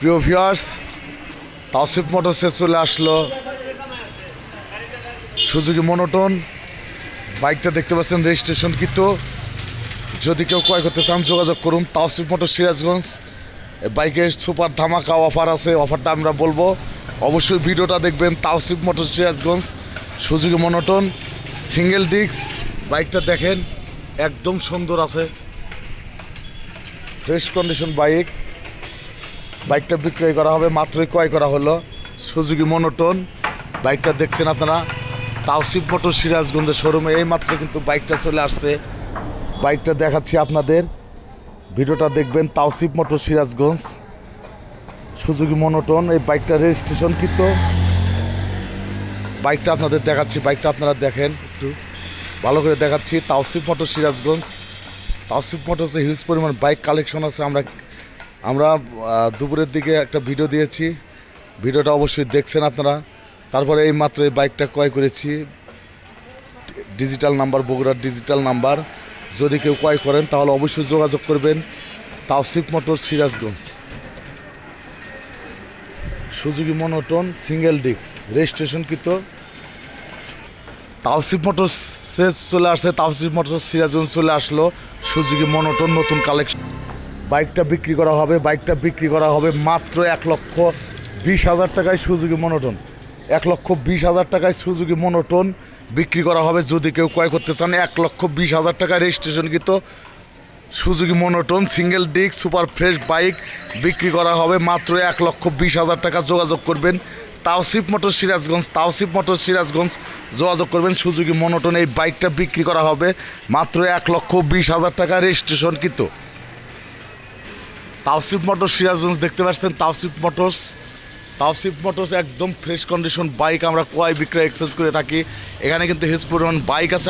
প্রিয় ভিউয়ার্স, তাওসিফ মোটরসে চলে আসলো সুজুকি মনোটন। বাইকটা দেখতে পাচ্ছেন রেজিস্ট্রেশন কিন্তু। যদি কেউ ক্রয় করতে চান যোগাযোগ করুন তাওসিফ মোটর সিরাজগঞ্জ। বাইকের সুপার ধামাকা অফার আছে, অফারটা আমরা বলবো, অবশ্যই ভিডিওটা দেখবেন। Tawsif motor Sirajganj Suzuki monotone single disc. বাইকটা দেখেন একদম সুন্দর আছে, ফ্রেশ কন্ডিশন বাইক। বাইকটা বিক্রয় করা হবে, মাত্রই ক্রয় করা হলো সুজুকি মনোটন। বাইকটা দেখছেন আপনারা তাওসিফ মোটর সিরাজগঞ্জের শোরুমে। এই মাত্র কিন্তু বাইকটা চলে আসছে। বাইকটা দেখাচ্ছি আপনাদের, ভিডিওটা দেখবেন। Tawsif motor Sirajganj Suzuki monotone. এই বাইকটা রেজিস্ট্রেশন কিন্তু। বাইকটা আপনাদের দেখাচ্ছি, বাইকটা আপনারা দেখেন একটু ভালো করে দেখাচ্ছি। তাওসিফ মোটর সিরাজগঞ্জ। তাওসিফ মোটরসে হিউজ পরিমাণ বাইক কালেকশন আছে। আমরা দুপুরের দিকে একটা ভিডিও দিয়েছি, ভিডিওটা অবশ্যই দেখছেন আপনারা। তারপরে এই মাত্র এই বাইকটা ক্রয় করেছি, ডিজিটাল নাম্বার, বগুড়ার ডিজিটাল নাম্বার। যদি কেউ ক্রয় করেন তাহলে অবশ্যই যোগাযোগ করবেন Tawsif motor Sirajganj Suzuki monotone single disc registration কিন্তু। তাওসিফ মোটর চলে আসছে, তাওসিফ মোটর সিরাজগঞ্জ চলে আসলো সুজুকি মনোটন নতুন কালেকশন। বাইকটা বিক্রি করা হবে, বাইকটা বিক্রি করা হবে মাত্র 1,20,000 টাকায় সুজুকি মনোটন। 1,20,000 টাকায় সুজুকি মনোটন বিক্রি করা হবে। যদি কেউ ক্রয় করতে চান 1,20,000 টাকা রেজিস্ট্রেশন কিন্তু Suzuki monotone single disc super fresh bike বিক্রি করা হবে মাত্র 1,20,000 টাকা। যোগাযোগ করবেন তাওসিফ মোটর সিরাজগঞ্জ, তাওসিফ মোটর সিরাজগঞ্জ যোগাযোগ করবেন সুজুকি মনোটন। এই বাইকটা বিক্রি করা হবে মাত্র 1,20,000 টাকা রেজিস্ট্রেশন কিন্তু। তাওসিফ মোটর সিরাজগঞ্জ দেখতে পাচ্ছেন, তাওসিফ মোটরস একদম ফ্রেশ কন্ডিশন বাইক আমরা ক্রয় বিক্রয় এক্সচেঞ্জ করে থাকি। এখানে কিন্তু হিউজ পরিমাণ বাইক আছে।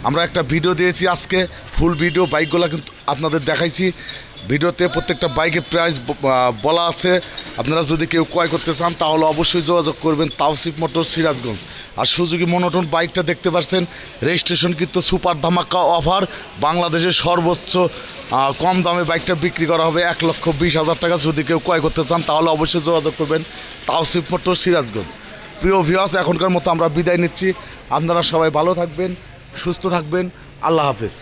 আমরা একটা ভিডিও দিয়েছি আজকে, ফুল ভিডিও বাইকগুলো কিন্তু আপনাদের দেখাইছি। ভিডিওতে প্রত্যেকটা বাইকের প্রাইস বলা আছে। আপনারা যদি কেউ ক্রয় করতে চান তাহলে অবশ্যই যোগাযোগ করবেন তাওসিফ মোটর সিরাজগঞ্জ। আর সুজুকি মনোটন বাইকটা দেখতে পাচ্ছেন রেজিস্ট্রেশন কিন্তু সুপার ধামাকা অফার। বাংলাদেশের সর্বোচ্চ কম দামে বাইকটা বিক্রি করা হবে 1,20,000 টাকা। যদি কেউ ক্রয় করতে চান তাহলে অবশ্যই যোগাযোগ করবেন তাওসিফ মোটর সিরাজগঞ্জ। প্রিয় ভিউয়ার্স, এখনকার মতো আমরা বিদায় নিচ্ছি। আপনারা সবাই ভালো থাকবেন, সুস্থ থাকবেন। আল্লাহ হাফেজ।